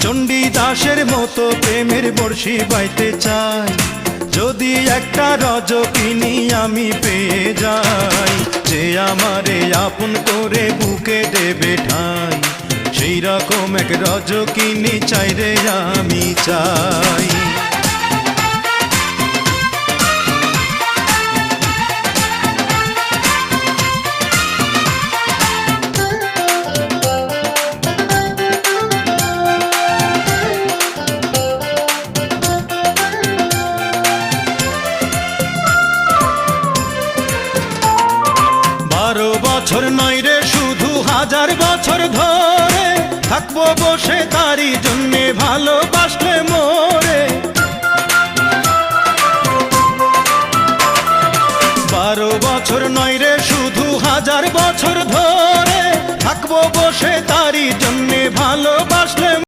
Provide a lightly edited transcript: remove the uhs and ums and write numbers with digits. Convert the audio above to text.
চণ্ডীদাসের মতো প্রেমের বর্ষি বাইতে চাই, যদি একটা রজকিনী আমি পেয়ে যাই, যে আমারে আপন করে বুকে দেবে ঠাই, সেই রকম এক রজকিনী চাই রে আমি চাই। বছর নয় রে শুধু 1000 বছর ধরে থাকবো বসে তারই জন্যে ভালোবাসলে মোরে। 12 বছর নয় রে শুধু 1000 বছর ধরে থাকবো বসে তারই জন্যে ভালোবাসলে